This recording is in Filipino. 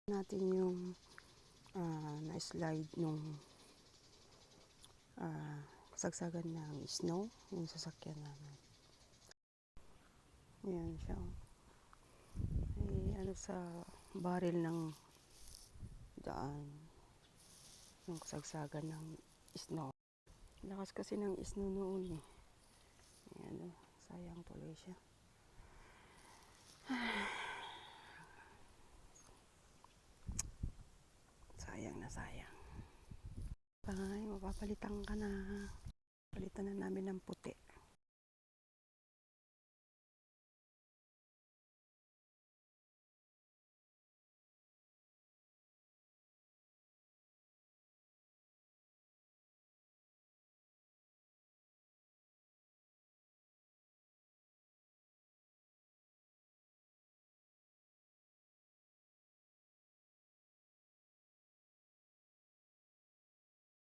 natin yung na-slide nung sagsagan ng snow, yung sasakyan namin. Ayan siya. Ay, sa barrel ng daan, yung sagsagan ng snow. Lakas kasi ng snow noon eh. Ayan, sayang tuloy siya. Sayang na sayang. Ay, mapapalitan ka na. Palitan na namin ng puti.